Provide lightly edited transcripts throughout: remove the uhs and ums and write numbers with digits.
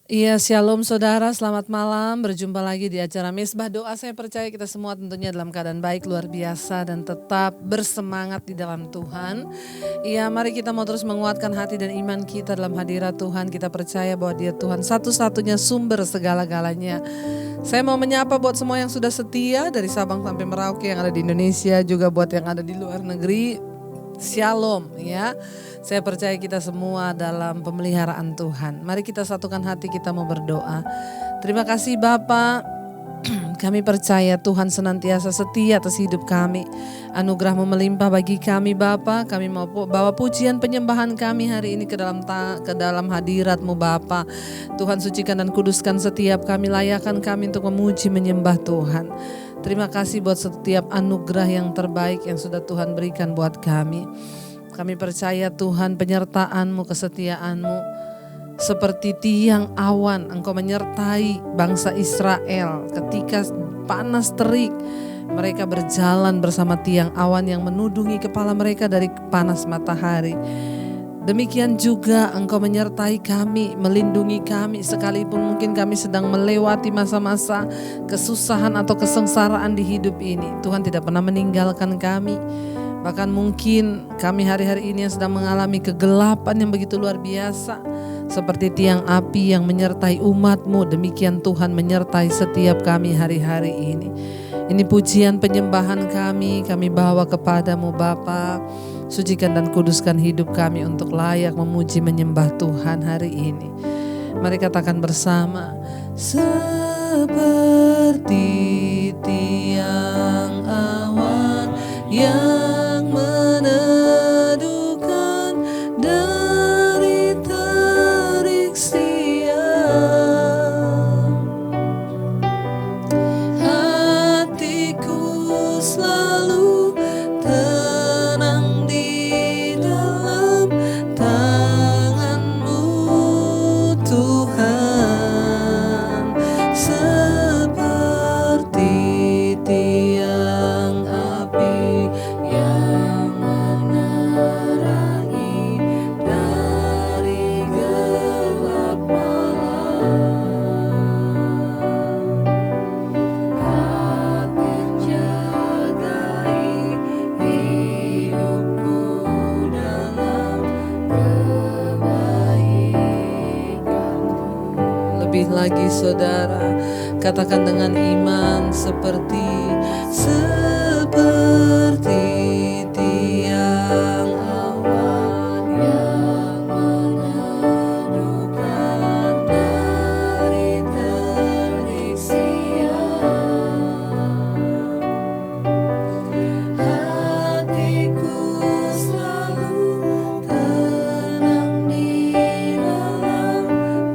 Iya, shalom saudara, selamat malam. Berjumpa lagi di acara Misbah Doa. Saya percaya kita semua tentunya dalam keadaan baik, luar biasa, dan tetap bersemangat di dalam Tuhan. Iya, mari kita mau terus menguatkan hati dan iman kita dalam hadirat Tuhan. Kita percaya bahwa Dia Tuhan satu-satunya sumber segala-galanya. Saya mau menyapa buat semua yang sudah setia dari Sabang sampai Merauke yang ada di Indonesia, juga buat yang ada di luar negeri. Shalom ya. Saya percaya kita semua dalam pemeliharaan Tuhan. Mari kita satukan hati, kita mau berdoa. Terima kasih Bapa. Kami percaya Tuhan senantiasa setia atas hidup kami. Anugerah-Mu melimpah bagi kami Bapa. Kami mau bawa pujian penyembahan kami hari ini ke dalam hadirat-Mu Bapa. Tuhan sucikan dan kuduskan setiap kami, layakan kami untuk memuji menyembah Tuhan. Terima kasih buat setiap anugerah yang terbaik yang sudah Tuhan berikan buat kami. Kami percaya Tuhan penyertaan-Mu, kesetiaan-Mu seperti tiang awan. Engkau menyertai bangsa Israel ketika panas terik. Mereka berjalan bersama tiang awan yang menudungi kepala mereka dari panas matahari. Demikian juga Engkau menyertai kami, melindungi kami sekalipun mungkin kami sedang melewati masa-masa kesusahan atau kesengsaraan di hidup ini. Tuhan tidak pernah meninggalkan kami. Bahkan mungkin kami hari-hari ini yang sedang mengalami kegelapan yang begitu luar biasa. Seperti tiang api yang menyertai umat-Mu, demikian Tuhan menyertai setiap kami hari-hari ini. Ini pujian penyembahan kami bawa kepada-Mu Bapa. Sucikan dan kuduskan hidup kami untuk layak memuji menyembah Tuhan hari ini. Mari katakan bersama. Seperti tiang awan yang meneduhkan dari terik siang, hatiku selalu tenang di dalam tangan-Mu Tuhan. Seperti tiang api yang menerangi dari gelap malam, Kau menjagai hidupku dalam kebaikan-Mu. Lebih lagi saudara, katakan dengan iman seperti tiang awan yang meneduhkan dari terik siang, hatiku selalu tenang di dalam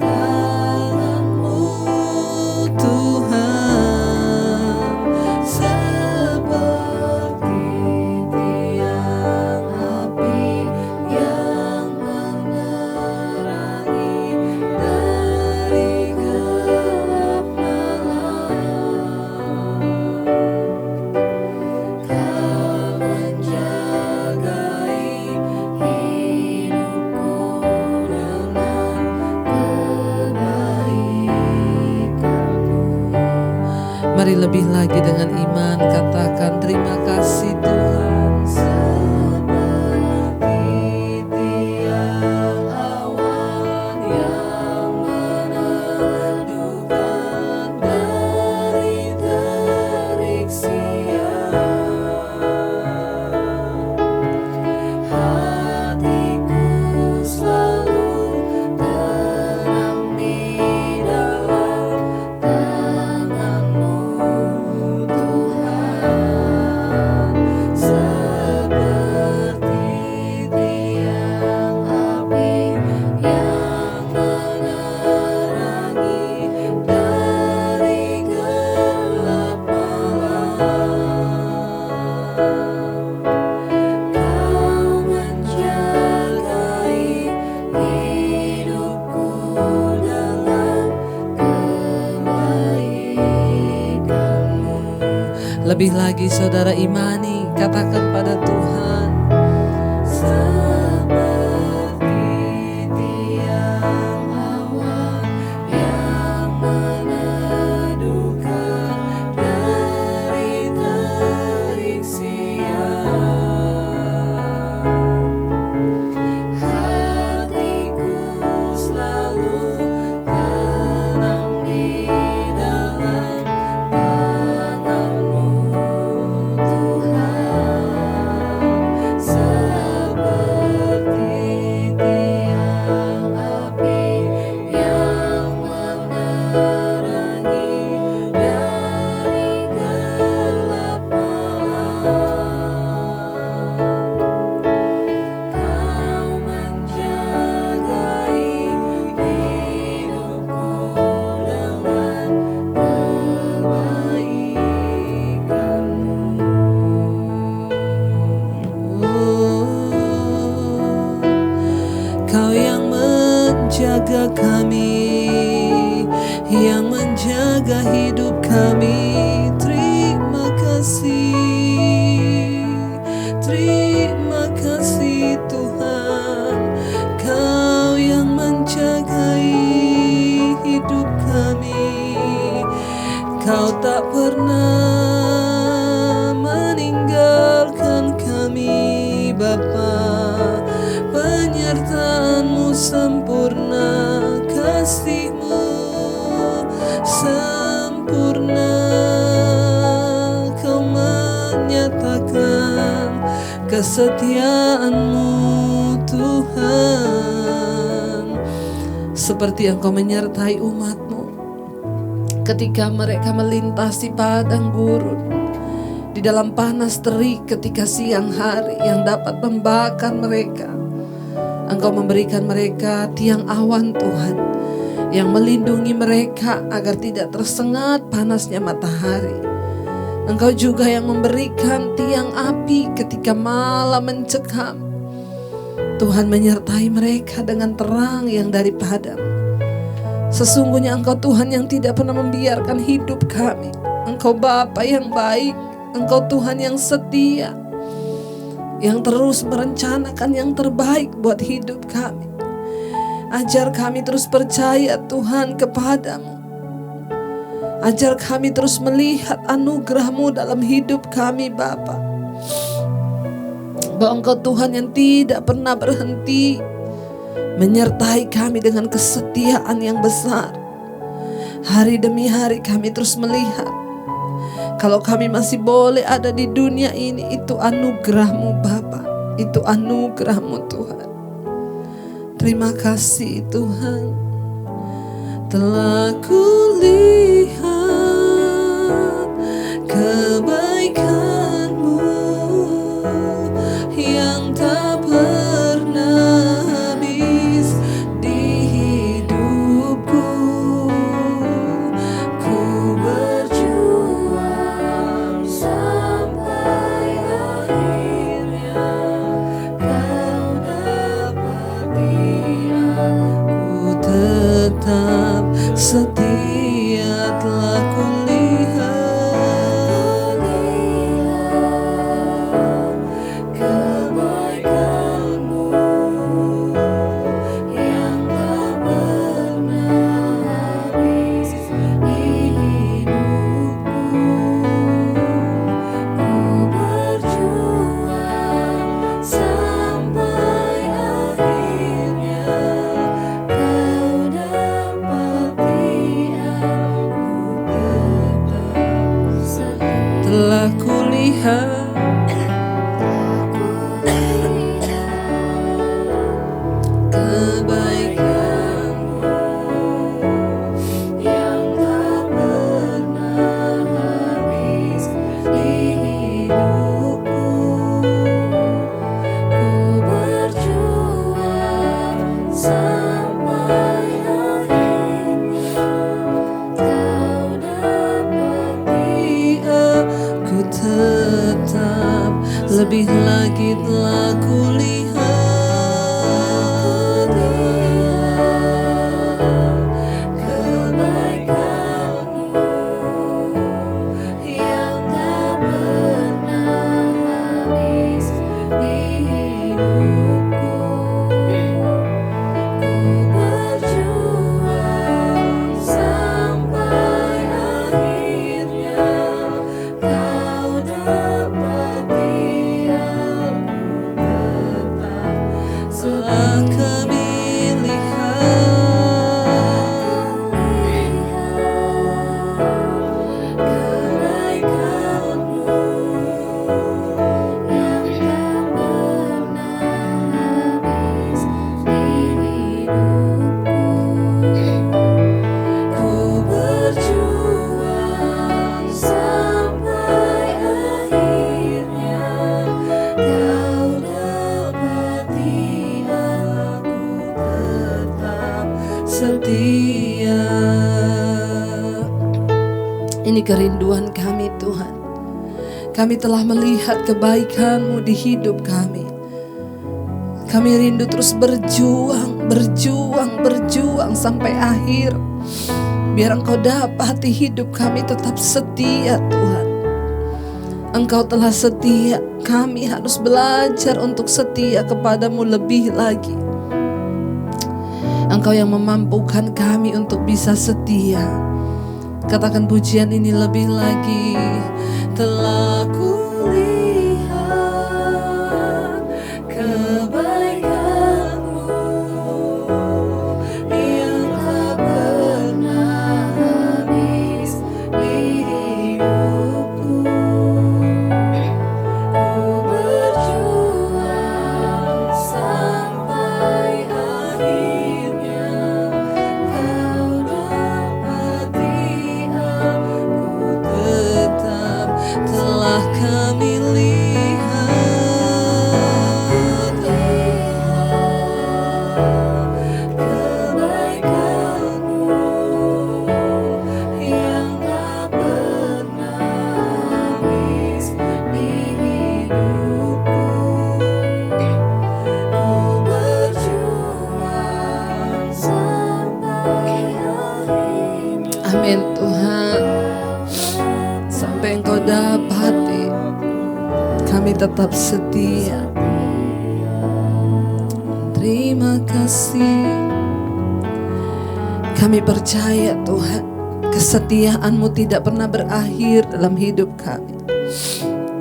tangan-Mu Tuhan. Seperti tiang api yang menerangi dari gelap malam, Kau menjagai hidupku dalam kebaikan-Mu. Mari lebih lagi dengan iman katakan terima kasih Tuhan. Seperti tiang awan yang meneduhkan dari terik siang, hatiku selalu tenang di dalam tangan-Mu Tuhan. Seperti tiang api yang menerangi dari gelap malam, Kau menjagai hidupku dalam kebaikan-Mu. Lebih lagi saudara imani, katakan pada Tuhan. Seperti tiang awan yang Kau yang menjaga kami, yang menjaga hidup kami. Terima kasih, terima kasih Tuhan. Kau yang menjagai hidup kami. Kau tak pernah meninggalkan kami Bapa. Penyertaan-Mu sempurna, kasih-Mu sempurna. Kau menyatakan kesetiaan-Mu Tuhan, seperti Engkau menyertai umat-Mu ketika mereka melintasi padang gurun, di dalam panas terik ketika siang hari yang dapat membakar mereka. Engkau memberikan mereka tiang awan Tuhan, yang melindungi mereka agar tidak tersengat panasnya matahari. Engkau juga yang memberikan tiang api ketika malam mencekam. Tuhan menyertai mereka dengan terang yang daripada-Mu. Sesungguhnya Engkau Tuhan yang tidak pernah membiarkan hidup kami. Engkau Bapa yang baik, Engkau Tuhan yang setia, yang terus merencanakan yang terbaik buat hidup kami. Ajar kami terus percaya Tuhan kepada-Mu. Ajar kami terus melihat anugerah-Mu dalam hidup kami Bapa. Bahwa Engkau Tuhan yang tidak pernah berhenti menyertai kami dengan kesetiaan yang besar. Hari demi hari kami terus melihat, kalau kami masih boleh ada di dunia ini, itu anugerah-Mu Bapa, itu anugerah-Mu Tuhan. Terima kasih Tuhan. Telah kulihat kebaikan-Mu yang tak pernah habis di hidupku. Ku berjuang sampai akhirnya Kau dapati aku tetap setia. Telah kulihat kebaikan-Mu yang tak pernah habis di hidupku. Ku berjuang sampai akhirnya Kau dapati aku tetap setia. Telah kulihat kebaikan-Mu yang tak pernah habis di hidupku. Ku berjuang sampai akhirnya Kau dapati aku tetap. Lebih lagi telah kulihat kebaikan-Mu yang tak pernah habis di hidupku. Ku berjuang sampai akhirnya Kau dapati aku tetap. Setelah kami lihat kebaikan-Mu yang tak pernah habis di hidupku. Ku berjuang sampai akhirnya Kau dapati aku tetap setia. Ini kerinduan kami Tuhan. Kami telah melihat kebaikan-Mu di hidup kami. Kami rindu terus berjuang sampai akhir. Biar Engkau dapati hidup kami tetap setia Tuhan. Engkau telah setia, kami harus belajar untuk setia kepadamu lebih lagi. Engkau yang memampukan kami untuk bisa setia. Katakan pujian ini lebih lagi. Telah kulihat kebaikan-Mu yang tak pernah habis di hidupku. Ku berjuang sampai akhirnya Kau dapati aku tetap. Telah kami lihat kebaikan-Mu yang tak pernah habis di hidupku. Ku berjuang sampai akhirnya. Amin Tuhan. Sampai Engkau dapati kami tetap setia. Terima kasih. Kami percaya Tuhan, kesetiaan-Mu tidak pernah berakhir dalam hidup kami.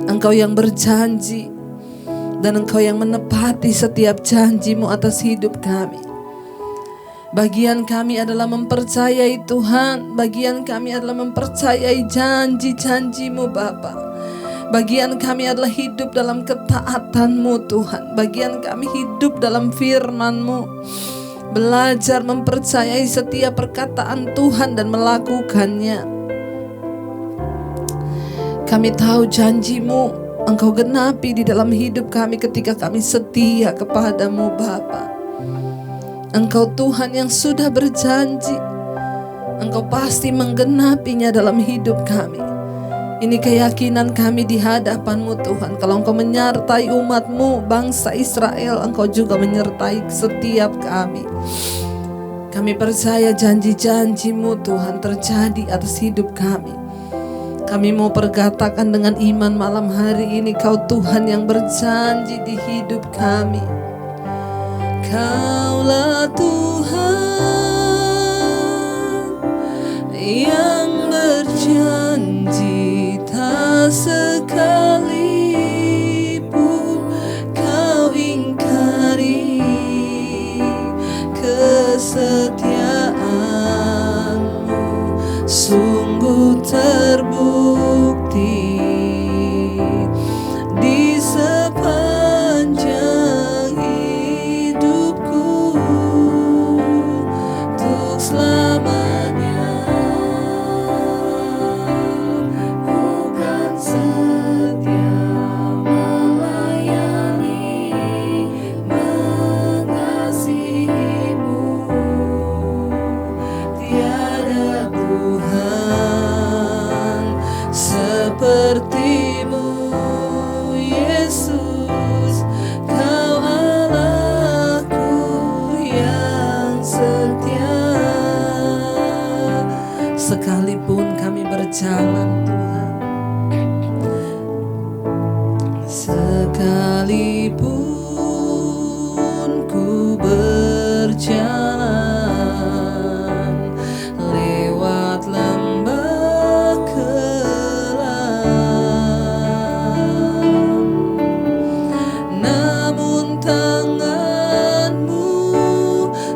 Engkau yang berjanji dan Engkau yang menepati setiap janji-Mu atas hidup kami. Bagian kami adalah mempercayai Tuhan. Bagian kami adalah mempercayai janji-janji-Mu Bapa. Bagian kami adalah hidup dalam ketaatan-Mu Tuhan. Bagian kami hidup dalam firman-Mu. Belajar mempercayai setiap perkataan Tuhan dan melakukannya. Kami tahu janji-Mu Engkau genapi di dalam hidup kami ketika kami setia kepadamu Bapa. Engkau Tuhan yang sudah berjanji, Engkau pasti menggenapinya dalam hidup kami. Ini keyakinan kami di hadapan-Mu Tuhan. Kalau Engkau menyertai umat-Mu, bangsa Israel, Engkau juga menyertai setiap kami. Kami percaya janji-janji-Mu Tuhan terjadi atas hidup kami. Kami mau perkatakan dengan iman malam hari ini, Kau Tuhan yang berjanji di hidup kami. Kaulah Tuhan yang berjanji, tak sekalipun Kau ingkari kesetiaan-Mu sungguh terbukti di sepanjang hidupku untuk selamanya. Ku kan setia melayani, mengasihi-Mu. Tiada Tuhan seperti-Mu, Yesus. Kau Allahku yang setia. Sekalipun kami berjalan Tuhan, sekalipun ku berjalan lewat lembah kelam, namun tangan-Mu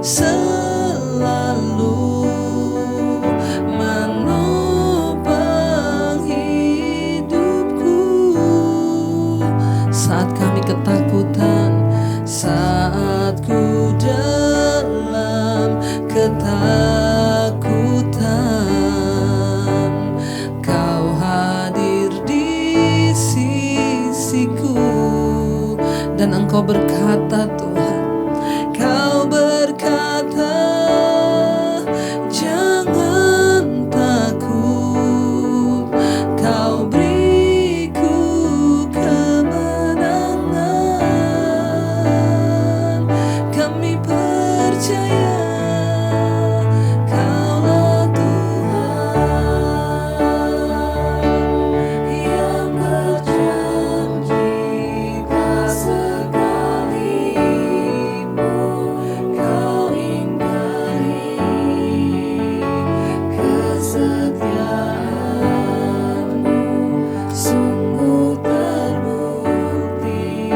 selalu menopang hidupku. Saat kami ketakutan, saat ku dalam ketakutan, Kau hadir di sisiku. Dan Engkau berkata Tuhan, Kau berkata, jangan takut, Kau beriku kemenangan. percaya Kaulah Tuhan yang berjanji tak sekalipun Kau ingkari kesetiaan-Mu sungguh terbukti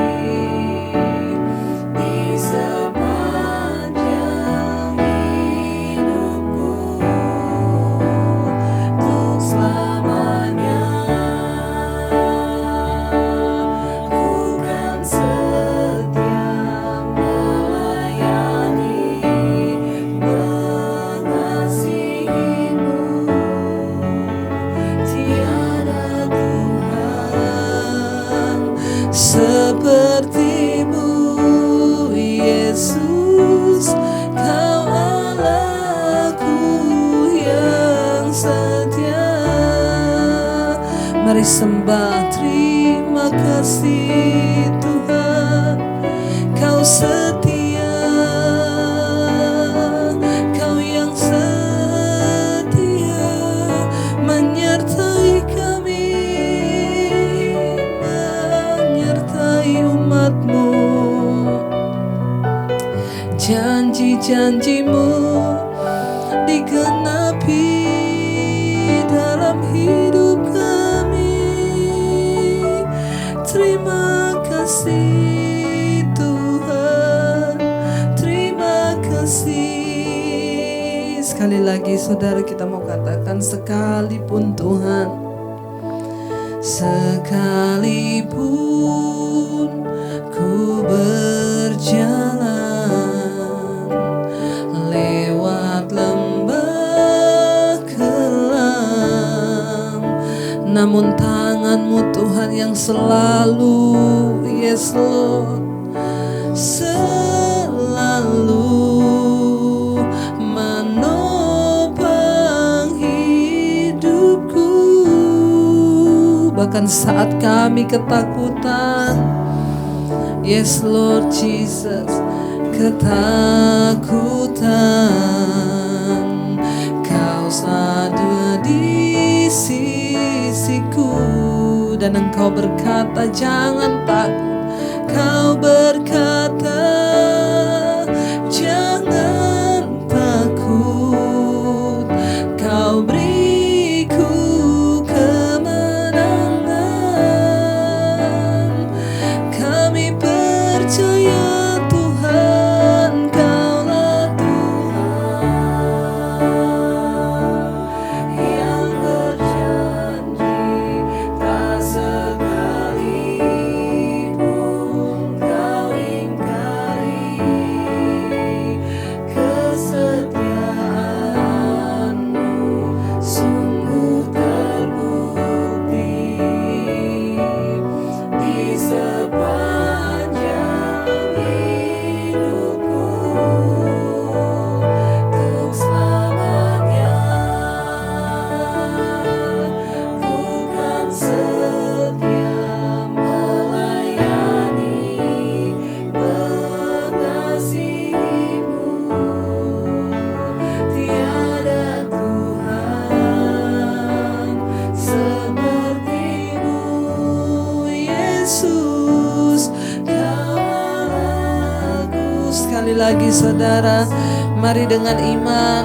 di sepanjang hidupku untuk selamanya. Ku kan setia melayani mengasihi-Mu. Tiada Tuhan seperti-Mu, Yesus. Kau Allahku yang setia. Mari sembah, terima kasih Tuhan. Kau setia, Kau yang setia menyertai kami, menyertai umat-Mu. Janji-janji-Mu digenapi dalam hidup kami. Terima kasih Tuhan, terima kasih. Sekali lagi saudara, kita mau katakan sekalipun Tuhan, sekalipun ku berjalan lewat lembah kelam, namun tangan-Mu Tuhan yang selalu, yes Lord, selalu menopang hidupku. Bahkan saat kami ketakutan, yes Lord Jesus, ketakutan, Kau ada di sisiku. Dan Engkau berkata jangan takut. Kau berkata jangan takut. Kau beriku kemenangan. Kami percaya Tuhan, Kaulah Tuhan yang berjanji tak sekalipun Kau ingkari kesetiaan-Mu sungguh terbukti di sepanjang hidupku untuk selamanya. Ku kan setia melayani mengasihi-Mu. Tiada Tuhan seperti-Mu, Yesus. Kau Allahku. Sekali lagi saudara, mari dengan iman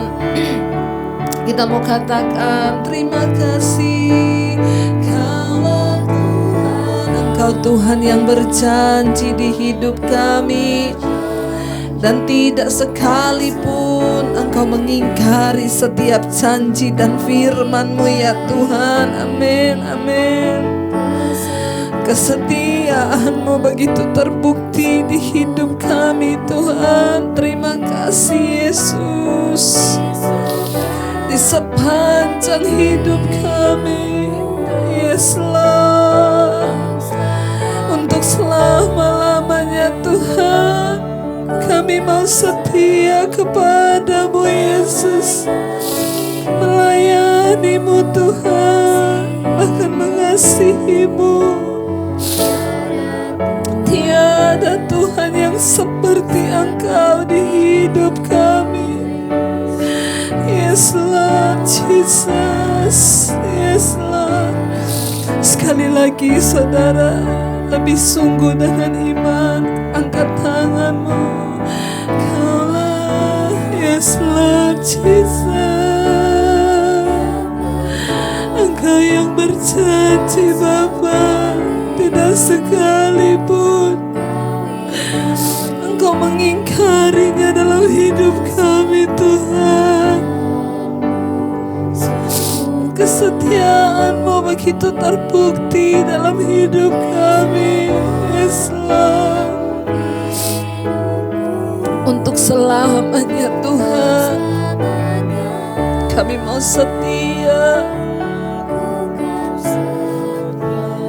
kita mau katakan terima kasih. Kaulah Tuhan, Engkau Tuhan yang berjanji di hidup kami, dan tidak sekalipun Engkau mengingkari setiap janji dan firman-Mu ya Tuhan. Amin, amin. Kesetiaan-Mu begitu terbukti di hidup kami Tuhan. Terima kasih Yesus. Di sepanjang hidup kami, yes Lord, untuk selama-lamanya Tuhan, kami mau setia kepada-Mu Yesus, melayani-Mu Tuhan, bahkan mengasihi-Mu. Tiada Tuhan yang seperti Engkau di hidup kami. Jesus. Yes Lord. Sekali lagi saudara, lebih sungguh dengan iman, angkat tanganmu. Kaulah, yes Lord Jesus. Engkau yang berjanji Bapa, tidak sekalipun Engkau mengingkarinya dalam hidup kami Tuhan. Kesetiaan-Mu begitu terbukti dalam hidup kami. Yes Lord. Untuk selamanya Tuhan, kami mau setia.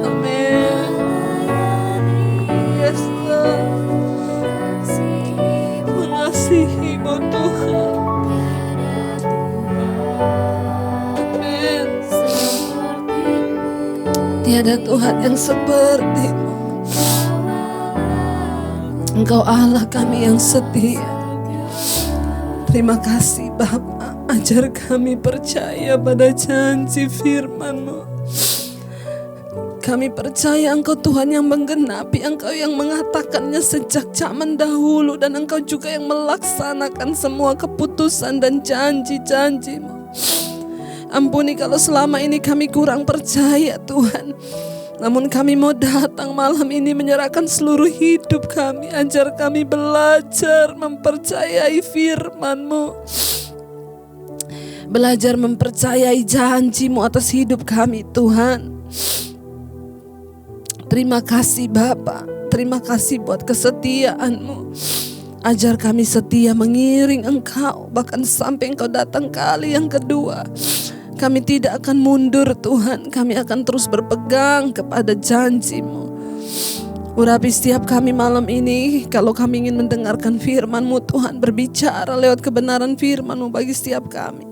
Amin. Yes Lord. Mengasihi-Mu Tuhan. Amin. Tiada Tuhan yang seperti-Mu. Engkau Allah kami yang setia. Terima kasih Bapa, ajar kami percaya pada janji firman-Mu. Kami percaya Engkau Tuhan yang menggenapi, Engkau yang mengatakannya sejak zaman dahulu, dan Engkau juga yang melaksanakan semua keputusan dan janji-janji-Mu. Ampuni kalau selama ini kami kurang percaya Tuhan. Namun kami mau datang malam ini menyerahkan seluruh hidup kami. Ajar kami belajar mempercayai firman-Mu. Belajar mempercayai janji-Mu atas hidup kami Tuhan. Terima kasih Bapa. Terima kasih buat kesetiaan-Mu. Ajar kami setia mengiring Engkau, bahkan sampai Engkau datang kali yang kedua. Kami tidak akan mundur Tuhan, kami akan terus berpegang kepada janji-Mu. Urapi setiap kami malam ini, kalau kami ingin mendengarkan firman-Mu Tuhan, berbicara lewat kebenaran firman-Mu bagi setiap kami.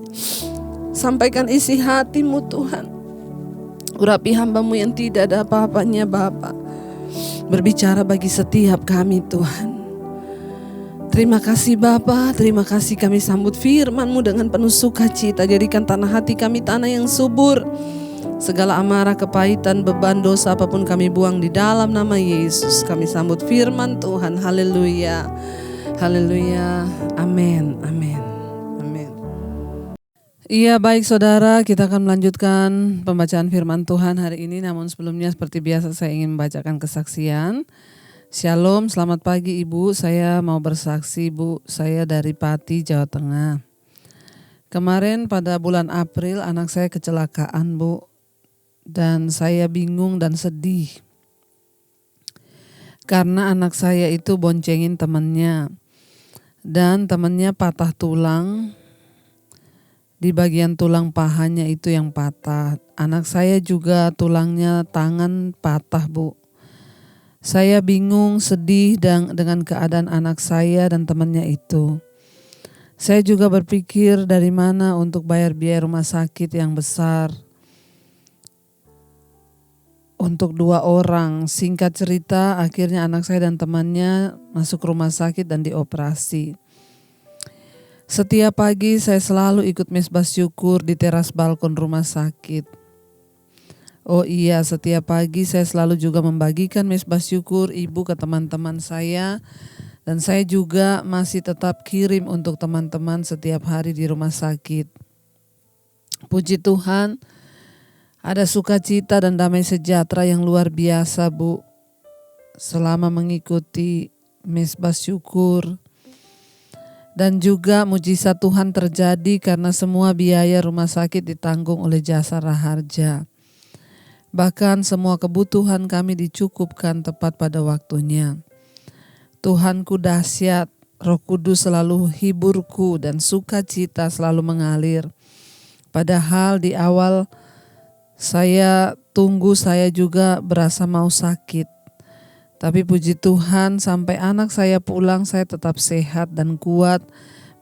Sampaikan isi hati-Mu Tuhan. Urapi hamba-Mu yang tidak ada apa-apanya Bapa. Berbicara bagi setiap kami Tuhan. Terima kasih Bapa, terima kasih kami sambut firman-Mu dengan penuh sukacita. Jadikan tanah hati kami tanah yang subur. Segala amarah, kepahitan, beban dosa apapun kami buang di dalam nama Yesus. Kami sambut firman Tuhan. Haleluya. Haleluya. Amin. Amin. Amin. Iya, baik saudara, kita akan melanjutkan pembacaan firman Tuhan hari ini. Namun sebelumnya seperti biasa saya ingin membacakan kesaksian. Shalom, selamat pagi Ibu, saya mau bersaksi Bu, saya dari Pati, Jawa Tengah. Kemarin pada bulan April anak saya kecelakaan Bu, dan saya bingung dan sedih. Karena anak saya itu boncengin temannya, dan temannya patah tulang, di bagian tulang pahanya itu yang patah. Anak saya juga tulangnya tangan patah Bu. Saya bingung, sedih dengan keadaan anak saya dan temannya itu. Saya juga berpikir dari mana untuk bayar biaya rumah sakit yang besar untuk 2 orang. Singkat cerita, akhirnya anak saya dan temannya masuk rumah sakit dan dioperasi. Setiap pagi saya selalu ikut mesbah syukur di teras balkon rumah sakit. Oh iya, setiap pagi saya selalu juga membagikan mesbah syukur Ibu ke teman-teman saya. Dan saya juga masih tetap kirim untuk teman-teman setiap hari di rumah sakit. Puji Tuhan, ada sukacita dan damai sejahtera yang luar biasa Bu, selama mengikuti mesbah syukur. Dan juga mujizat Tuhan terjadi karena semua biaya rumah sakit ditanggung oleh jasa Raharja. Bahkan semua kebutuhan kami dicukupkan tepat pada waktunya. Tuhanku dahsyat, Roh Kudus selalu hiburku dan sukacita selalu mengalir. Padahal di awal saya tunggu saya juga berasa mau sakit. Tapi puji Tuhan sampai anak saya pulang saya tetap sehat dan kuat.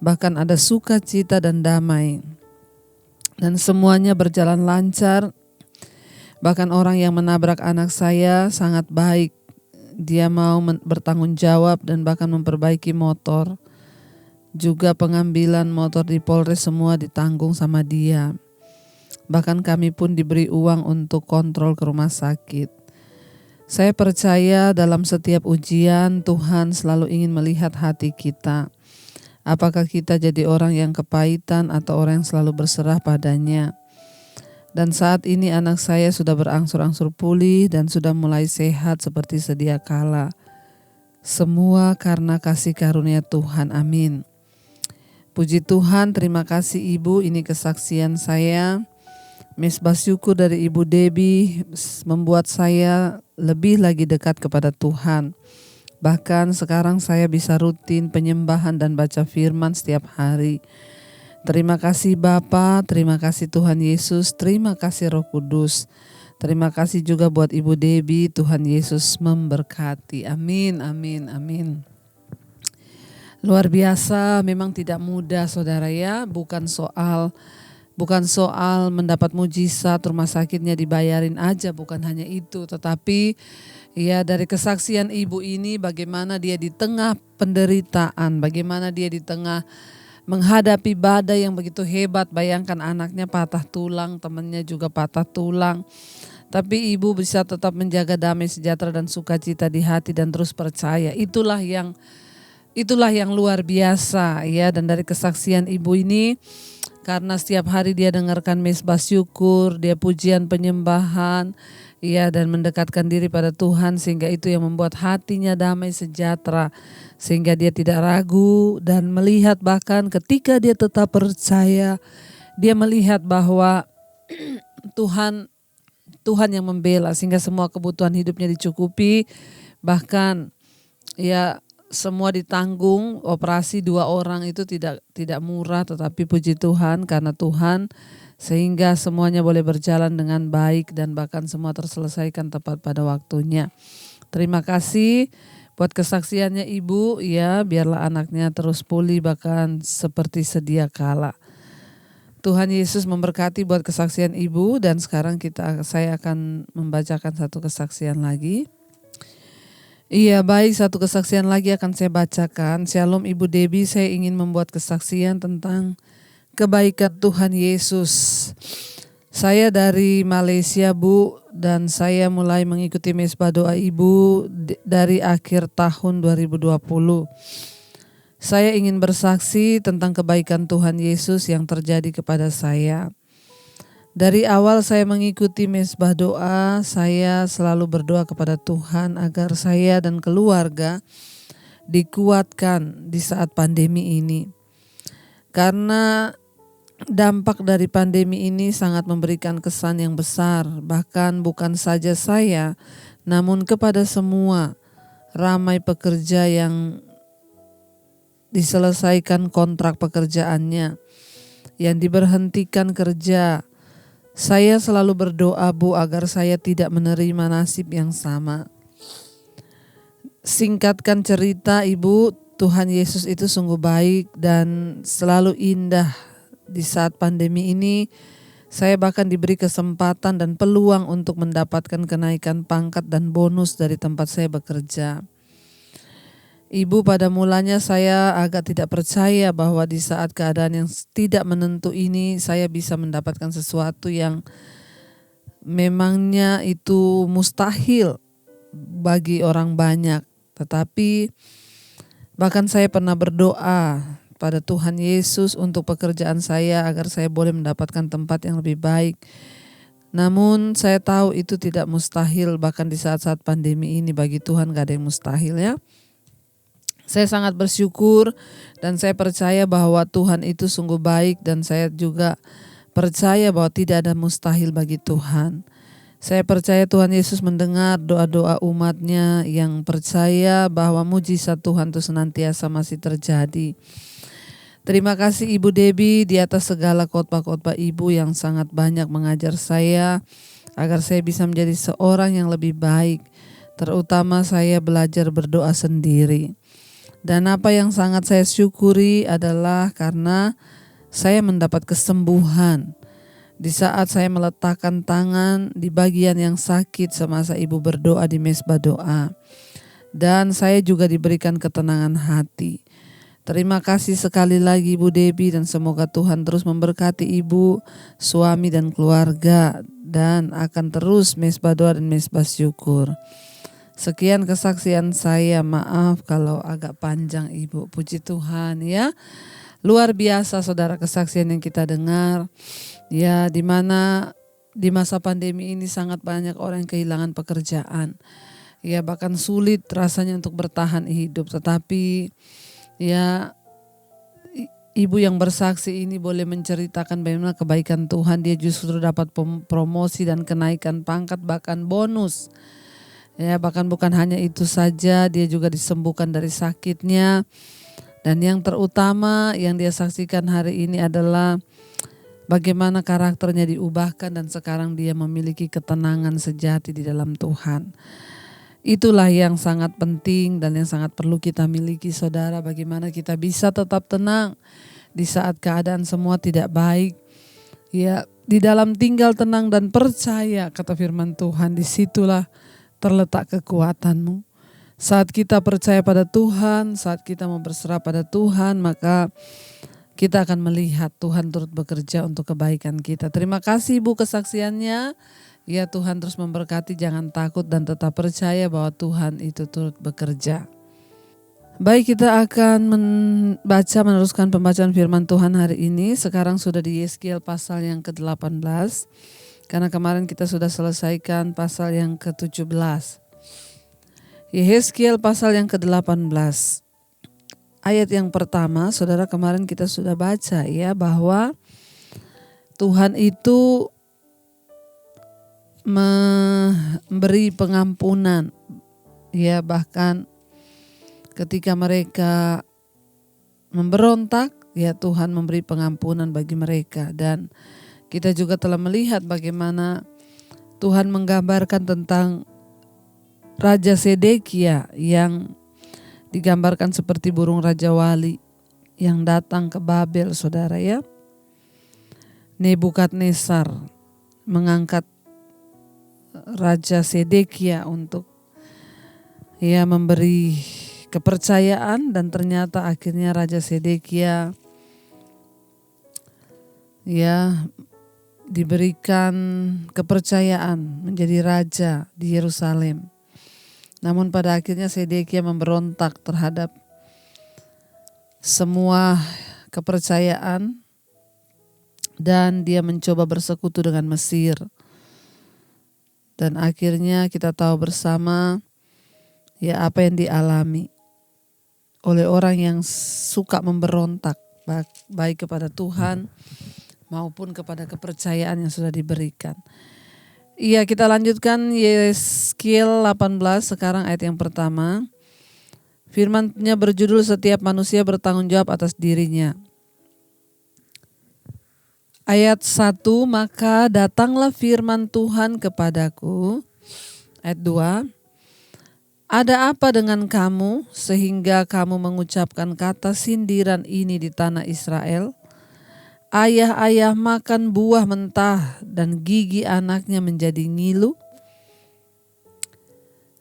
Bahkan ada sukacita dan damai. Dan semuanya berjalan lancar. Bahkan orang yang menabrak anak saya sangat baik. Dia mau bertanggung jawab dan bahkan memperbaiki motor. Juga pengambilan motor di Polres semua ditanggung sama dia. Bahkan kami pun diberi uang untuk kontrol ke rumah sakit. Saya percaya dalam setiap ujian Tuhan selalu ingin melihat hati kita. Apakah kita jadi orang yang kepahitan atau orang yang selalu berserah padanya. Dan saat ini anak saya sudah berangsur-angsur pulih dan sudah mulai sehat seperti sedia kala. Semua karena kasih karunia Tuhan, amin. Puji Tuhan, terima kasih Ibu, ini kesaksian saya. Mesbah syukur dari Ibu Debbie membuat saya lebih lagi dekat kepada Tuhan. Bahkan sekarang saya bisa rutin penyembahan dan baca firman setiap hari. Terima kasih Bapa, terima kasih Tuhan Yesus, terima kasih Roh Kudus. Terima kasih juga buat Ibu Debbie, Tuhan Yesus memberkati. Amin, amin, amin. Luar biasa, memang tidak mudah saudara ya, bukan soal mendapat mujizat, rumah sakitnya dibayarin aja, bukan hanya itu. Tetapi ya dari kesaksian ibu ini bagaimana dia di tengah penderitaan, bagaimana dia di tengah menghadapi badai yang begitu hebat. Bayangkan anaknya patah tulang, temannya juga patah tulang. Tapi ibu bisa tetap menjaga damai sejahtera dan sukacita di hati dan terus percaya. Itulah yang luar biasa ya. Dan dari kesaksian ibu ini, karena setiap hari dia dengarkan mesbah syukur, dia pujian penyembahan, ya, dan mendekatkan diri pada Tuhan, sehingga itu yang membuat hatinya damai sejahtera, sehingga dia tidak ragu dan melihat bahkan ketika dia tetap percaya, dia melihat bahwa Tuhan yang membela, sehingga semua kebutuhan hidupnya dicukupi, bahkan ya semua ditanggung. Operasi 2 orang itu tidak murah, tetapi puji Tuhan karena Tuhan sehingga semuanya boleh berjalan dengan baik dan bahkan semua terselesaikan tepat pada waktunya. Terima kasih buat kesaksiannya Ibu ya, biarlah anaknya terus pulih bahkan seperti sedia kala. Tuhan Yesus memberkati buat kesaksian Ibu, dan sekarang saya akan membacakan satu kesaksian lagi. Iya baik, satu kesaksian lagi akan saya bacakan. Shalom Ibu Debbie, saya ingin membuat kesaksian tentang kebaikan Tuhan Yesus. Saya dari Malaysia Bu, dan saya mulai mengikuti mesbah doa Ibu dari akhir tahun 2020. Saya ingin bersaksi tentang kebaikan Tuhan Yesus yang terjadi kepada saya. Dari awal saya mengikuti mesbah doa, saya selalu berdoa kepada Tuhan agar saya dan keluarga dikuatkan di saat pandemi ini. Karena dampak dari pandemi ini sangat memberikan kesan yang besar, bahkan bukan saja saya, namun kepada semua. Ramai pekerja yang diselesaikan kontrak pekerjaannya, yang diberhentikan kerja. Saya selalu berdoa Bu agar saya tidak menerima nasib yang sama. Singkatkan cerita Ibu, Tuhan Yesus itu sungguh baik dan selalu indah. Di saat pandemi ini, saya bahkan diberi kesempatan dan peluang untuk mendapatkan kenaikan pangkat dan bonus dari tempat saya bekerja. Ibu, pada mulanya saya agak tidak percaya bahwa di saat keadaan yang tidak menentu ini saya bisa mendapatkan sesuatu yang memangnya itu mustahil bagi orang banyak. Tetapi bahkan saya pernah berdoa pada Tuhan Yesus untuk pekerjaan saya agar saya boleh mendapatkan tempat yang lebih baik. Namun saya tahu itu tidak mustahil, bahkan di saat-saat pandemi ini bagi Tuhan gak ada yang mustahil ya. Saya sangat bersyukur dan saya percaya bahwa Tuhan itu sungguh baik, dan saya juga percaya bahwa tidak ada mustahil bagi Tuhan. Saya percaya Tuhan Yesus mendengar doa-doa umatnya yang percaya bahwa mujizat Tuhan itu senantiasa masih terjadi. Terima kasih Ibu Debbie di atas segala khotbah-khotbah Ibu yang sangat banyak mengajar saya agar saya bisa menjadi seorang yang lebih baik. Terutama saya belajar berdoa sendiri. Dan apa yang sangat saya syukuri adalah karena saya mendapat kesembuhan di saat saya meletakkan tangan di bagian yang sakit semasa Ibu berdoa di mesbah doa. Dan saya juga diberikan ketenangan hati. Terima kasih sekali lagi Ibu Debbie, dan semoga Tuhan terus memberkati Ibu, suami dan keluarga, dan akan terus mesbah doa dan mesbah syukur. Sekian kesaksian saya, maaf kalau agak panjang Ibu. Puji Tuhan ya. Luar biasa saudara kesaksian yang kita dengar. Ya, di mana di masa pandemi ini sangat banyak orang yang kehilangan pekerjaan. Ya, bahkan sulit rasanya untuk bertahan hidup. Tetapi ya, ibu yang bersaksi ini boleh menceritakan bagaimana kebaikan Tuhan. Dia justru dapat promosi dan kenaikan pangkat, bahkan bonus. Ya, bahkan bukan hanya itu saja, dia juga disembuhkan dari sakitnya. Dan yang terutama yang dia saksikan hari ini adalah bagaimana karakternya diubahkan dan sekarang dia memiliki ketenangan sejati di dalam Tuhan. Itulah yang sangat penting dan yang sangat perlu kita miliki saudara. Bagaimana kita bisa tetap tenang di saat keadaan semua tidak baik. Ya, di dalam tinggal tenang dan percaya, kata firman Tuhan, disitulah terletak kekuatanmu. Saat kita percaya pada Tuhan, saat kita mau berserah pada Tuhan, maka kita akan melihat Tuhan turut bekerja untuk kebaikan kita. Terima kasih Ibu kesaksiannya. Ya, Tuhan terus memberkati, jangan takut dan tetap percaya bahwa Tuhan itu turut bekerja. Baik, kita akan meneruskan pembacaan firman Tuhan hari ini. Sekarang sudah di Yeskiel pasal yang ke-18. Karena kemarin kita sudah selesaikan pasal yang ke-17. Yeskiel pasal yang ke-18. Ayat yang pertama, saudara, kemarin kita sudah baca ya, bahwa Tuhan itu memberi pengampunan, ya, bahkan ketika mereka memberontak, ya Tuhan memberi pengampunan bagi mereka. Dan kita juga telah melihat bagaimana Tuhan menggambarkan tentang Raja Sedekia yang digambarkan seperti burung Raja Wali yang datang ke Babel, saudara ya. Nebukadnezar mengangkat Raja Sedekia untuk ya memberi kepercayaan, dan ternyata akhirnya Raja Sedekia ya diberikan kepercayaan menjadi raja di Yerusalem. Namun pada akhirnya Sedekia memberontak terhadap semua kepercayaan dan dia mencoba bersekutu dengan Mesir. Dan akhirnya kita tahu bersama ya apa yang dialami oleh orang yang suka memberontak baik kepada Tuhan maupun kepada kepercayaan yang sudah diberikan. Iya, kita lanjutkan Yeskiel 18 sekarang ayat yang pertama. Firman-Nya berjudul setiap manusia bertanggung jawab atas dirinya. Ayat 1, maka datanglah firman Tuhan kepadaku. Ayat 2, ada apa dengan kamu sehingga kamu mengucapkan kata sindiran ini di tanah Israel? Ayah-ayah makan buah mentah dan gigi anaknya menjadi ngilu.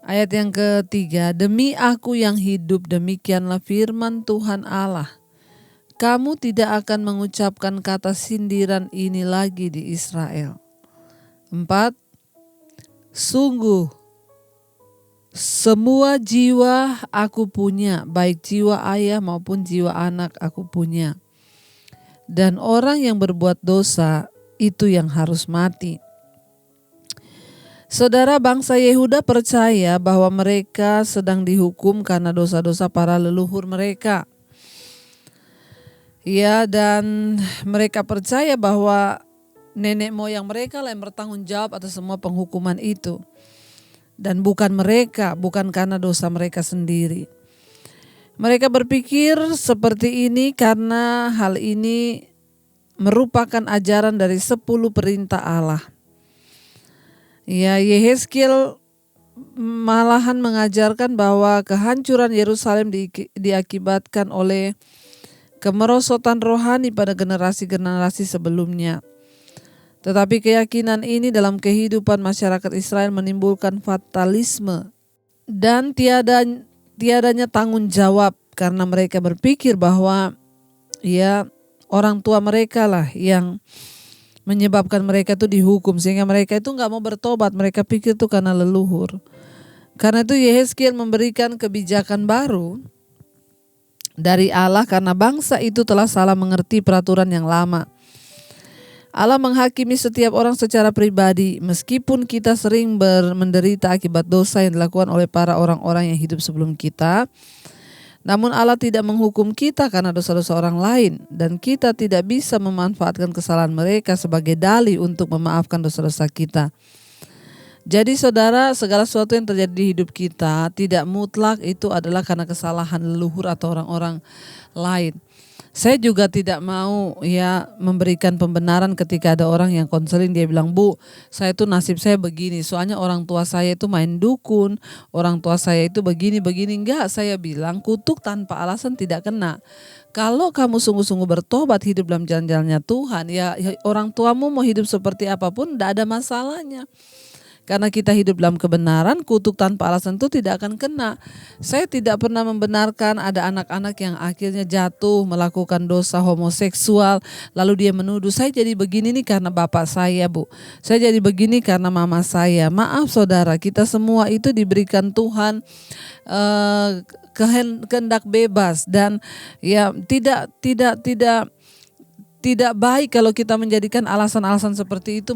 Ayat yang ketiga, demi aku yang hidup, demikianlah firman Tuhan Allah. Kamu tidak akan mengucapkan kata sindiran ini lagi di Israel. 4, sungguh semua jiwa aku punya, baik jiwa ayah maupun jiwa anak aku punya. Dan orang yang berbuat dosa itu yang harus mati. Saudara, bangsa Yehuda percaya bahwa mereka sedang dihukum karena dosa-dosa para leluhur mereka. Ya, dan mereka percaya bahwa nenek moyang mereka lah yang bertanggung jawab atas semua penghukuman itu. Dan bukan mereka, bukan karena dosa mereka sendiri. Mereka berpikir seperti ini karena hal ini merupakan ajaran dari 10 perintah Allah. Ya, Yeskiel malahan mengajarkan bahwa kehancuran Yerusalem diakibatkan oleh kemerosotan rohani pada generasi-generasi sebelumnya. Tetapi keyakinan ini dalam kehidupan masyarakat Israel menimbulkan fatalisme dan tiadanya tanggung jawab karena mereka berpikir bahwa ya orang tua mereka lah yang menyebabkan mereka itu dihukum, sehingga mereka itu nggak mau bertobat. Mereka pikir itu karena leluhur. Karena itu Yehezkiel memberikan kebijakan baru dari Allah karena bangsa itu telah salah mengerti peraturan yang lama. Allah menghakimi setiap orang secara pribadi, meskipun kita sering menderita akibat dosa yang dilakukan oleh para orang-orang yang hidup sebelum kita. Namun Allah tidak menghukum kita karena dosa-dosa orang lain, dan kita tidak bisa memanfaatkan kesalahan mereka sebagai dalih untuk memaafkan dosa-dosa kita. Jadi saudara, segala sesuatu yang terjadi di hidup kita tidak mutlak itu adalah karena kesalahan leluhur atau orang-orang lain. Saya juga tidak mau ya memberikan pembenaran ketika ada orang yang konseling, dia bilang, "Bu, saya itu nasib saya begini, soalnya orang tua saya itu main dukun, orang tua saya itu begini-begini." Enggak, saya bilang kutuk tanpa alasan tidak kena. Kalau kamu sungguh-sungguh bertobat, hidup dalam jalan-jalannya Tuhan, ya orang tuamu mau hidup seperti apapun tidak ada masalahnya. Karena kita hidup dalam kebenaran, kutuk tanpa alasan itu tidak akan kena. Saya tidak pernah membenarkan ada anak-anak yang akhirnya jatuh melakukan dosa homoseksual, lalu dia menuduh, "Saya jadi begini nih karena bapak saya, Bu. Saya jadi begini karena mama saya." Maaf saudara, kita semua itu diberikan Tuhan kehendak bebas, dan ya tidak baik kalau kita menjadikan alasan-alasan seperti itu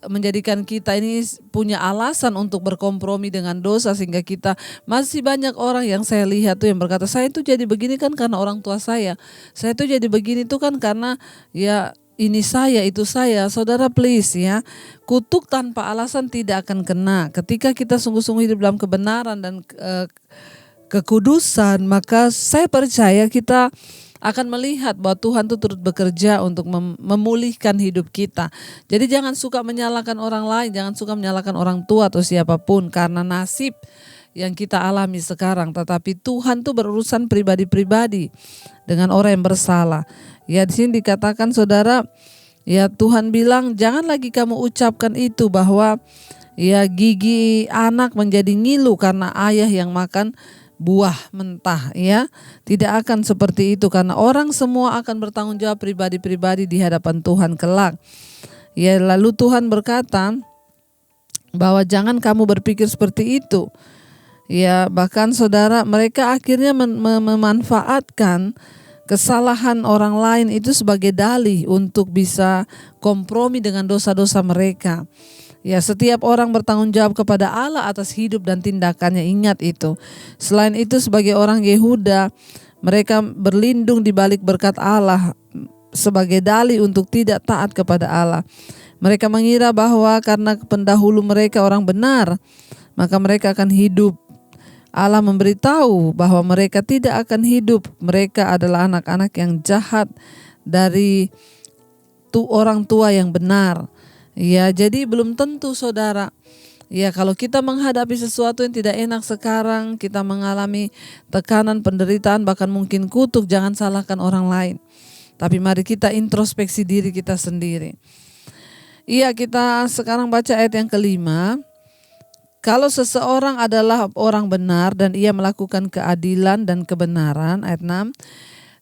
menjadikan kita ini punya alasan untuk berkompromi dengan dosa, sehingga kita masih banyak orang yang saya lihat tuh yang berkata, "Saya itu jadi begini kan karena orang tua saya. Saya itu jadi begini tuh kan karena ya ini saya, itu saya." Saudara, please ya, kutuk tanpa alasan tidak akan kena. Ketika kita sungguh-sungguh hidup dalam kebenaran dan kekudusan, maka saya percaya kita akan melihat bahwa Tuhan itu turut bekerja untuk memulihkan hidup kita. Jadi jangan suka menyalahkan orang lain, jangan suka menyalahkan orang tua atau siapapun karena nasib yang kita alami sekarang. Tetapi Tuhan tuh berurusan pribadi-pribadi dengan orang yang bersalah. Ya, di sini dikatakan saudara, ya Tuhan bilang jangan lagi kamu ucapkan itu bahwa ya gigi anak menjadi ngilu karena ayah yang makan buah mentah, ya. Tidak akan seperti itu, karena orang semua akan bertanggung jawab pribadi-pribadi di hadapan Tuhan kelak. Ya, lalu Tuhan berkata bahwa jangan kamu berpikir seperti itu. Ya, bahkan saudara, mereka akhirnya memanfaatkan kesalahan orang lain itu sebagai dalih untuk bisa kompromi dengan dosa-dosa mereka. Ya, setiap orang bertanggung jawab kepada Allah atas hidup dan tindakannya, ingat itu. Selain itu, sebagai orang Yehuda, mereka berlindung di balik berkat Allah sebagai dalih untuk tidak taat kepada Allah. Mereka mengira bahwa karena pendahulu mereka orang benar, maka mereka akan hidup. Allah memberitahu bahwa mereka tidak akan hidup. Mereka adalah anak-anak yang jahat dari orang tua yang benar. Ya, jadi belum tentu saudara. Ya, kalau kita menghadapi sesuatu yang tidak enak sekarang, kita mengalami tekanan, penderitaan, bahkan mungkin kutuk, jangan salahkan orang lain. Tapi mari kita introspeksi diri kita sendiri. Iya, kita sekarang baca ayat yang kelima. Kalau seseorang adalah orang benar dan ia melakukan keadilan dan kebenaran, ayat 6.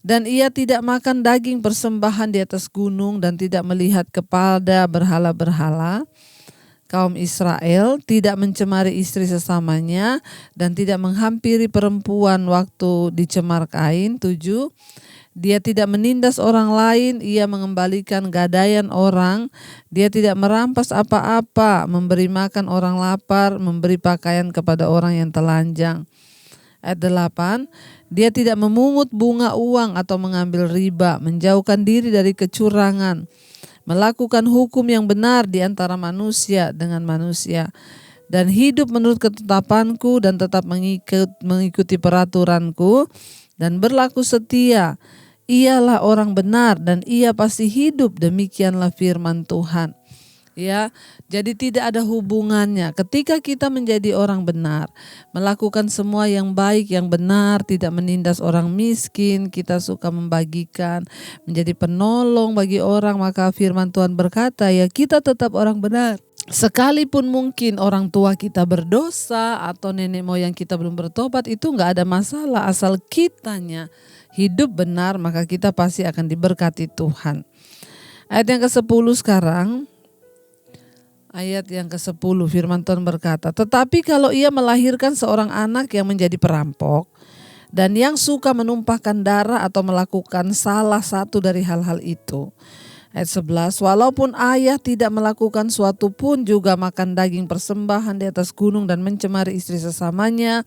Dan ia tidak makan daging persembahan di atas gunung dan tidak melihat kepada berhala-berhala. Kaum Israel tidak mencemari istri sesamanya dan tidak menghampiri perempuan waktu dicemar kain. 7. Dia tidak menindas orang lain, ia mengembalikan gadaian orang. Dia tidak merampas apa-apa, memberi makan orang lapar, memberi pakaian kepada orang yang telanjang. Ayat 8. Dia tidak memungut bunga uang atau mengambil riba, menjauhkan diri dari kecurangan, melakukan hukum yang benar di antara manusia dengan manusia, dan hidup menurut ketetapanku dan tetap mengikuti peraturanku dan berlaku setia. Ialah orang benar dan ia pasti hidup, demikianlah firman Tuhan. Ya, jadi tidak ada hubungannya. Ketika kita menjadi orang benar, melakukan semua yang baik, yang benar, tidak menindas orang miskin, kita suka membagikan, menjadi penolong bagi orang, maka firman Tuhan berkata, ya kita tetap orang benar. Sekalipun mungkin orang tua kita berdosa atau nenek moyang kita belum bertobat, itu nggak ada masalah. Asal kitanya hidup benar, maka kita pasti akan diberkati Tuhan. Ayat yang ke-10 sekarang. Ayat yang ke-10 firman Tuhan berkata, tetapi kalau ia melahirkan seorang anak yang menjadi perampok dan yang suka menumpahkan darah atau melakukan salah satu dari hal-hal itu. Ayat 11, walaupun ayah tidak melakukan suatu pun juga makan daging persembahan di atas gunung dan mencemari istri sesamanya.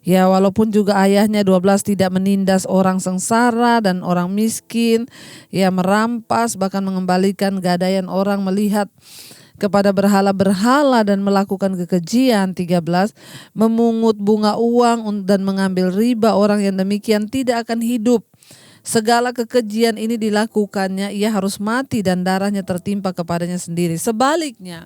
Ya, walaupun juga ayahnya 12 tidak menindas orang sengsara dan orang miskin. Ya, merampas bahkan mengembalikan gadaian orang, melihat kepada berhala-berhala dan melakukan kekejian. 13, memungut bunga uang dan mengambil riba, orang yang demikian tidak akan hidup. Segala kekejian ini dilakukannya, ia harus mati dan darahnya tertimpa kepadanya sendiri. Sebaliknya,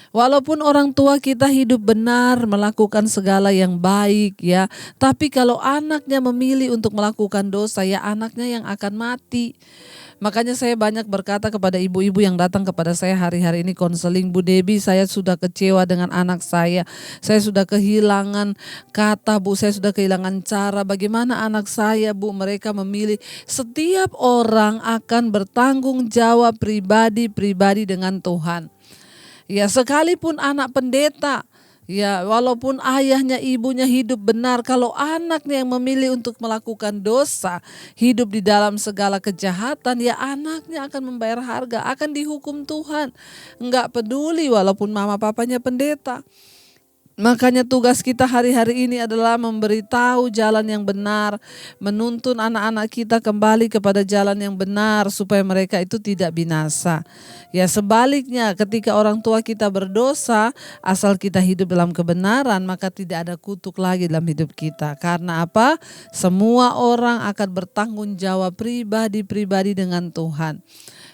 walaupun orang tua kita hidup benar, melakukan segala yang baik ya, tapi kalau anaknya memilih untuk melakukan dosa, ya anaknya yang akan mati. Makanya saya banyak berkata kepada ibu-ibu yang datang kepada saya hari-hari ini konseling, Bu Debbie, saya sudah kecewa dengan anak saya sudah kehilangan kata Bu, saya sudah kehilangan cara. Bagaimana anak saya Bu? Mereka memilih, setiap orang akan bertanggung jawab pribadi dengan Tuhan. Ya, sekalipun anak pendeta, ya walaupun ayahnya ibunya hidup benar, kalau anaknya yang memilih untuk melakukan dosa, hidup di dalam segala kejahatan, ya anaknya akan membayar harga, akan dihukum Tuhan. Enggak peduli walaupun mama papanya pendeta. Makanya tugas kita hari-hari ini adalah memberitahu jalan yang benar, menuntun anak-anak kita kembali kepada jalan yang benar supaya mereka itu tidak binasa. Ya sebaliknya, ketika orang tua kita berdosa, asal kita hidup dalam kebenaran, maka tidak ada kutuk lagi dalam hidup kita. Karena apa? Semua orang akan bertanggung jawab pribadi dengan Tuhan.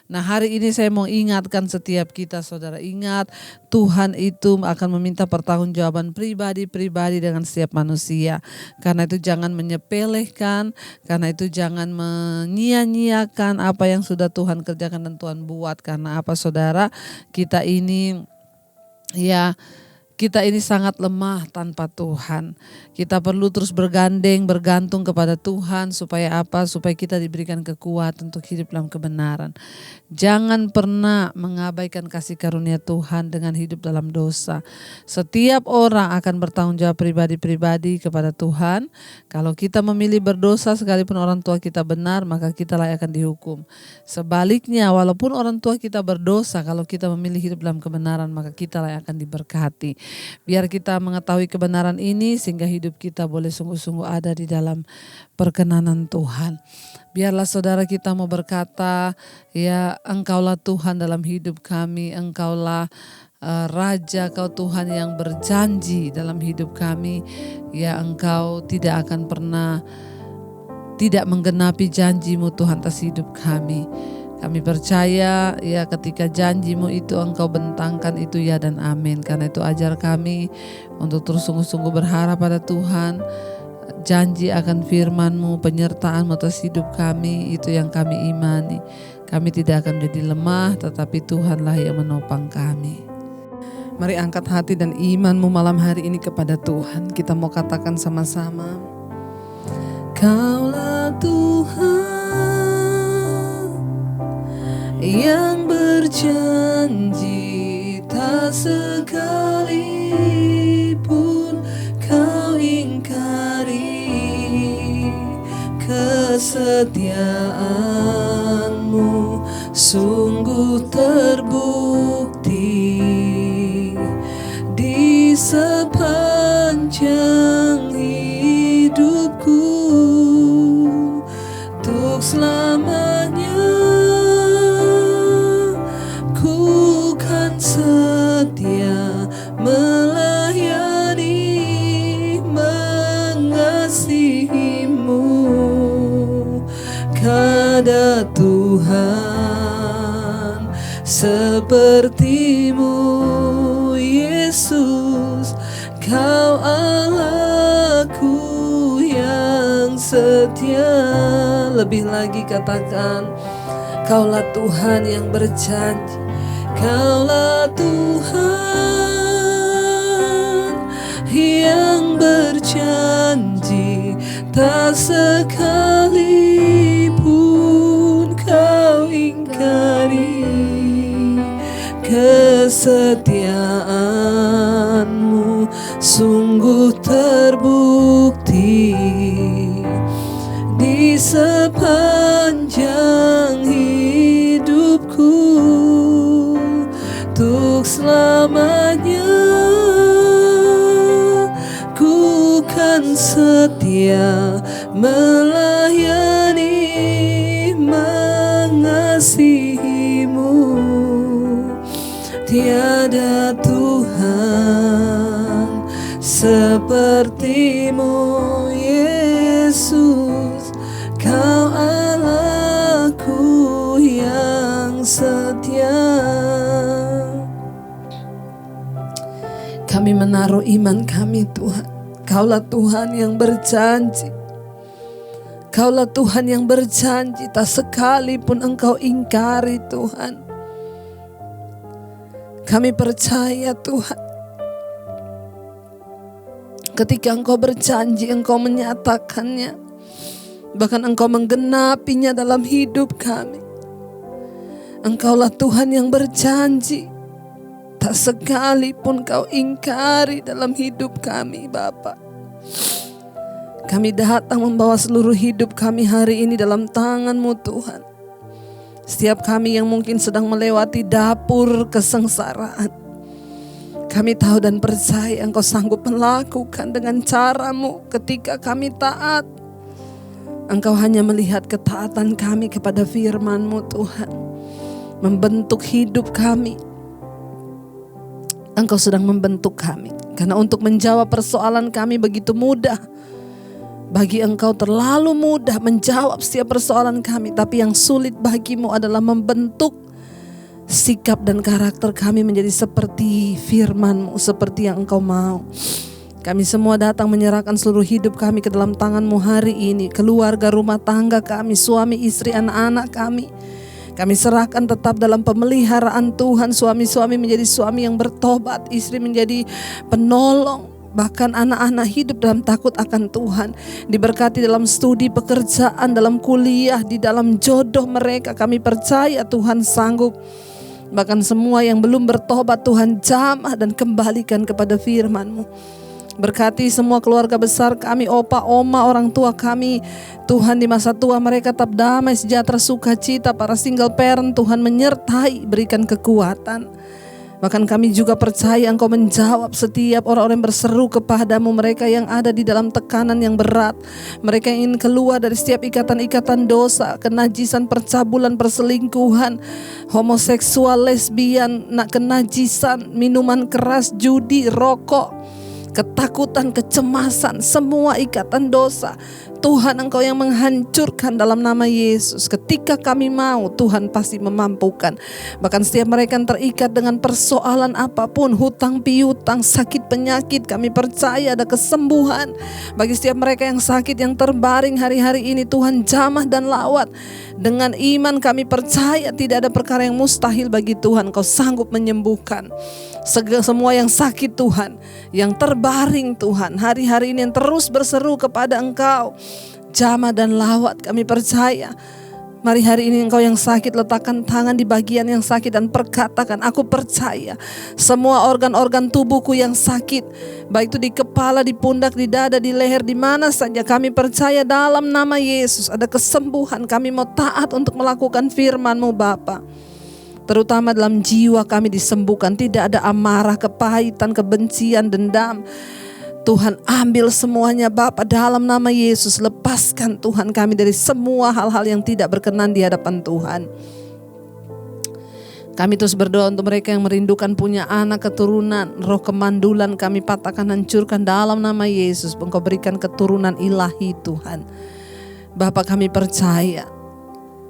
Nah, hari ini saya mau ingatkan setiap kita, saudara, ingat Tuhan itu akan meminta pertanggungjawaban pribadi dengan setiap manusia. Karena itu jangan menyepelekan, karena itu jangan menyia-nyiakan apa yang sudah Tuhan kerjakan dan Tuhan buat. Karena apa, saudara? Kita ini sangat lemah tanpa Tuhan. Kita perlu terus bergantung kepada Tuhan supaya apa? Supaya kita diberikan kekuatan untuk hidup dalam kebenaran. Jangan pernah mengabaikan kasih karunia Tuhan dengan hidup dalam dosa. Setiap orang akan bertanggung jawab pribadi kepada Tuhan. Kalau kita memilih berdosa sekalipun orang tua kita benar, maka kita layak akan dihukum. Sebaliknya, walaupun orang tua kita berdosa, kalau kita memilih hidup dalam kebenaran, maka kita layak akan diberkati. Biar kita mengetahui kebenaran ini sehingga hidup kita boleh sungguh-sungguh ada di dalam perkenanan Tuhan. Biarlah saudara kita mau berkata, ya Engkaulah Tuhan dalam hidup kami, Engkaulah Raja, Kau Tuhan yang berjanji dalam hidup kami. Ya Engkau tidak akan pernah tidak menggenapi janji-Mu Tuhan atas hidup kami. Kami percaya ya ketika janji-Mu itu Engkau bentangkan itu ya dan amin. Karena itu ajar kami untuk terus sungguh-sungguh berharap pada Tuhan. Janji akan firman-Mu, penyertaan-Mu atas hidup kami, itu yang kami imani. Kami tidak akan menjadi lemah, tetapi Tuhanlah yang menopang kami. Mari angkat hati dan iman-Mu malam hari ini kepada Tuhan. Kita mau katakan sama-sama, Kaulah Tuhan yang berjanji, tak sekalipun Kau ingkari. Kesetiaan-Mu sungguh terbukti di sepanjang hidupku. Untuk selamanya ku kan setia melayani, mengasihi-Mu. Kada Tuhan seperti-Mu, Yesus. Kau Allahku yang setia. Lebih lagi katakan, Kaulah Tuhan yang berjanji, Kaulah Tuhan yang berjanji, tak sekalipun kau ingkari kesetiaanmu, sungguh terbukti di sepanjang hidupku. Untuk selamanya ku kan setia melayani, mengasihimu. Tiada Tuhan sepertimu, Yesus. Kau Allahku yang setia. Kami menaruh iman kami, Tuhan. Kaulah Tuhan yang berjanji. Kaulah Tuhan yang berjanji, tak sekalipun Engkau ingkari, Tuhan. Kami percaya, Tuhan, ketika Engkau berjanji, Engkau menyatakannya. Bahkan Engkau menggenapinya dalam hidup kami. Engkaulah Tuhan yang berjanji, tak sekalipun Kau ingkari dalam hidup kami, Bapa. Kami datang membawa seluruh hidup kami hari ini dalam tangan-Mu, Tuhan. Setiap kami yang mungkin sedang melewati dapur kesengsaraan, kami tahu dan percaya Engkau sanggup melakukan dengan cara-Mu ketika kami taat. Engkau hanya melihat ketaatan kami kepada firman-Mu, Tuhan, membentuk hidup kami. Engkau sedang membentuk kami, karena untuk menjawab persoalan kami begitu mudah. Bagi Engkau terlalu mudah menjawab setiap persoalan kami, tapi yang sulit bagimu adalah membentuk sikap dan karakter kami menjadi seperti firman-Mu, seperti yang Engkau mau. Kami semua datang menyerahkan seluruh hidup kami ke dalam tangan-Mu hari ini. Keluarga, rumah tangga kami, suami, istri, anak-anak kami, kami serahkan tetap dalam pemeliharaan Tuhan. Suami-suami menjadi suami yang bertobat, istri menjadi penolong, bahkan anak-anak hidup dalam takut akan Tuhan. Diberkati dalam studi, pekerjaan, dalam kuliah, di dalam jodoh mereka. Kami percaya Tuhan sanggup. Bahkan semua yang belum bertobat, Tuhan jamah dan kembalikan kepada firman-Mu. Berkati semua keluarga besar kami, opa, oma, orang tua kami. Tuhan, di masa tua mereka tetap damai, sejahtera, sukacita. Para single parent, Tuhan menyertai, berikan kekuatan. Bahkan kami juga percaya Engkau menjawab setiap orang-orang yang berseru kepadamu. Mereka yang ada di dalam tekanan yang berat, mereka yang ingin keluar dari setiap ikatan-ikatan dosa, kenajisan, percabulan, perselingkuhan, homoseksual, lesbian, kenajisan, minuman keras, judi, rokok, ketakutan, kecemasan, semua ikatan dosa. Tuhan, Engkau yang menghancurkan dalam nama Yesus. Ketika kami mau, Tuhan pasti memampukan. Bahkan setiap mereka yang terikat dengan persoalan apapun, hutang piutang, sakit penyakit, kami percaya ada kesembuhan. Bagi setiap mereka yang sakit, yang terbaring hari-hari ini, Tuhan jamah dan lawat. Dengan iman kami percaya tidak ada perkara yang mustahil bagi Tuhan. Engkau sanggup menyembuhkan semua yang sakit, Tuhan, yang terbaring, Tuhan, hari-hari ini yang terus berseru kepada Engkau, jamah dan lawat. Kami percaya. Mari hari ini Engkau yang sakit, letakkan tangan di bagian yang sakit dan perkatakan, aku percaya semua organ-organ tubuhku yang sakit, baik itu di kepala, di pundak, di dada, di leher, di mana saja, kami percaya dalam nama Yesus ada kesembuhan. Kami mau taat untuk melakukan firman-Mu, Bapa. Terutama dalam jiwa kami disembuhkan. Tidak ada amarah, kepahitan, kebencian, dendam. Tuhan, ambil semuanya Bapa dalam nama Yesus. Lepaskan Tuhan kami dari semua hal-hal yang tidak berkenan di hadapan Tuhan. Kami terus berdoa untuk mereka yang merindukan punya anak keturunan. Roh kemandulan kami patahkan, hancurkan dalam nama Yesus. Engkau berikan keturunan ilahi, Tuhan. Bapa, kami percaya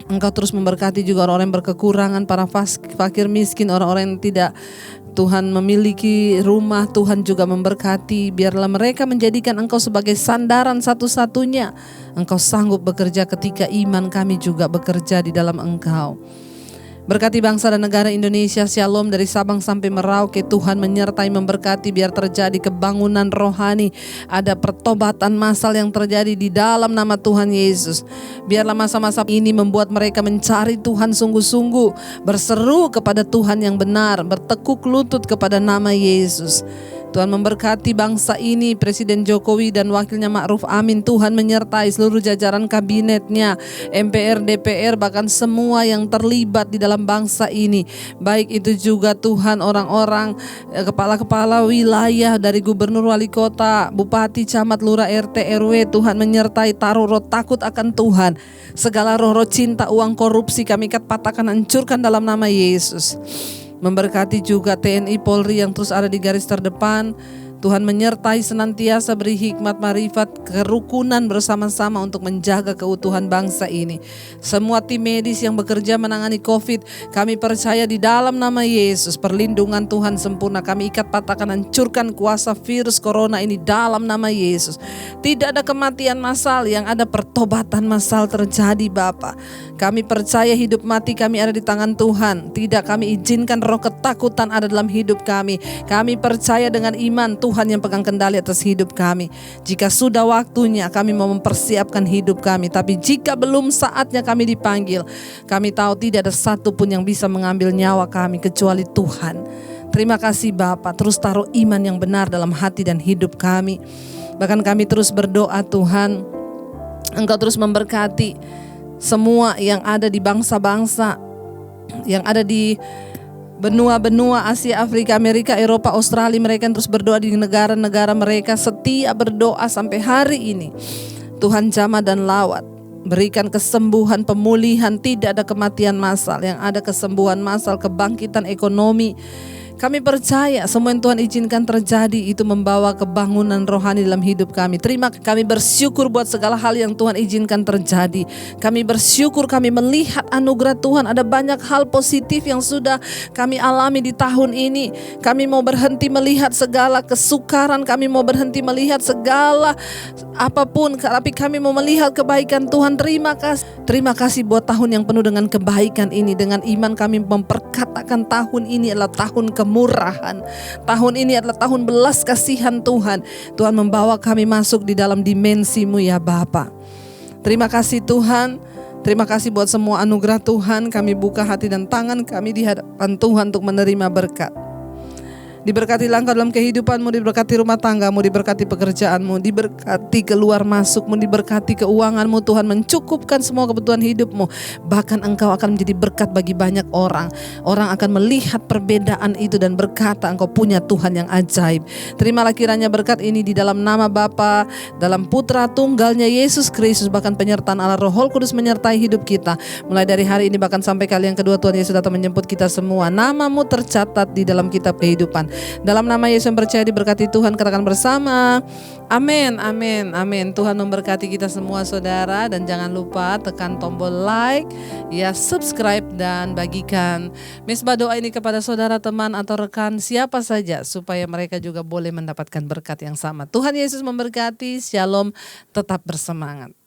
Engkau terus memberkati juga orang-orang yang berkekurangan, para fakir miskin, orang-orang yang tidak Tuhan memiliki rumah. Tuhan juga memberkati. Biarlah mereka menjadikan Engkau sebagai sandaran satu-satunya. Engkau sanggup bekerja ketika iman kami juga bekerja di dalam Engkau. Berkati bangsa dan negara Indonesia, shalom dari Sabang sampai Merauke. Tuhan menyertai memberkati, biar terjadi kebangunan rohani. Ada pertobatan massal yang terjadi di dalam nama Tuhan Yesus. Biarlah masa-masa ini membuat mereka mencari Tuhan sungguh-sungguh, berseru kepada Tuhan yang benar, bertekuk lutut kepada nama Yesus. Tuhan memberkati bangsa ini, Presiden Jokowi dan wakilnya Ma'ruf Amin. Tuhan menyertai seluruh jajaran kabinetnya, MPR, DPR, bahkan semua yang terlibat di dalam bangsa ini. Baik itu juga Tuhan orang-orang kepala-kepala wilayah dari gubernur, wali kota, bupati, camat, lurah, RT, RW. Tuhan menyertai, taruh roh takut akan Tuhan. Segala roh-roh cinta, uang, korupsi kami ikat, patahkan, hancurkan dalam nama Yesus. Memberkati juga TNI Polri yang terus ada di garis terdepan. Tuhan menyertai senantiasa, beri hikmat, marifat, kerukunan bersama-sama untuk menjaga keutuhan bangsa ini. Semua tim medis yang bekerja menangani COVID, kami percaya di dalam nama Yesus perlindungan Tuhan sempurna. Kami ikat, patahkan, hancurkan kuasa virus corona ini dalam nama Yesus. Tidak ada kematian massal, yang ada pertobatan massal terjadi Bapa. Kami percaya hidup mati kami ada di tangan Tuhan. Tidak kami izinkan roh ketakutan ada dalam hidup kami. Kami percaya dengan iman Tuhan yang pegang kendali atas hidup kami. Jika sudah waktunya kami mau mempersiapkan hidup kami. Tapi jika belum saatnya kami dipanggil, kami tahu tidak ada satu pun yang bisa mengambil nyawa kami kecuali Tuhan. Terima kasih Bapa, terus taruh iman yang benar dalam hati dan hidup kami. Bahkan kami terus berdoa Tuhan, Engkau terus memberkati semua yang ada di bangsa-bangsa, yang ada di benua-benua Asia, Afrika, Amerika, Eropa, Australia. Mereka terus berdoa di negara-negara mereka, setia berdoa sampai hari ini. Tuhan jamah dan lawat, berikan kesembuhan, pemulihan, tidak ada kematian massal, yang ada kesembuhan massal, kebangkitan ekonomi. Kami percaya semua yang Tuhan izinkan terjadi itu membawa kebangunan rohani dalam hidup kami. Kami bersyukur buat segala hal yang Tuhan izinkan terjadi. Kami bersyukur kami melihat anugerah Tuhan. Ada banyak hal positif yang sudah kami alami di tahun ini. Kami mau berhenti melihat segala kesukaran. Kami mau berhenti melihat segala apapun. Tapi kami mau melihat kebaikan Tuhan. Terima kasih buat tahun yang penuh dengan kebaikan ini. Dengan iman kami memperkatakan tahun ini adalah tahun kemurahan. Tahun ini adalah tahun belas kasihan Tuhan. Tuhan membawa kami masuk di dalam dimensi-Mu ya Bapa. Terima kasih Tuhan. Terima kasih buat semua anugerah Tuhan. Kami buka hati dan tangan kami di hadapan Tuhan untuk menerima berkat. Diberkati langkah dalam kehidupanmu, diberkati rumah tanggamu, diberkati pekerjaanmu, diberkati keluar masukmu, diberkati keuanganmu. Tuhan mencukupkan semua kebutuhan hidupmu. Bahkan engkau akan menjadi berkat bagi banyak orang. Orang akan melihat perbedaan itu dan berkata engkau punya Tuhan yang ajaib. Terimalah kiranya berkat ini di dalam nama Bapa, dalam Putra Tunggalnya Yesus Kristus, bahkan penyertaan Allah Roh Kudus menyertai hidup kita. Mulai dari hari ini bahkan sampai kali yang kedua Tuhan Yesus datang menjemput kita semua. Namamu tercatat di dalam kitab kehidupan. Dalam nama Yesus yang percaya diberkati Tuhan, katakan bersama. Amin, amin, amin. Tuhan memberkati kita semua saudara. Dan jangan lupa tekan tombol like, ya, subscribe dan bagikan misbah doa ini kepada saudara, teman atau rekan siapa saja, supaya mereka juga boleh mendapatkan berkat yang sama. Tuhan Yesus memberkati. Shalom, tetap bersemangat.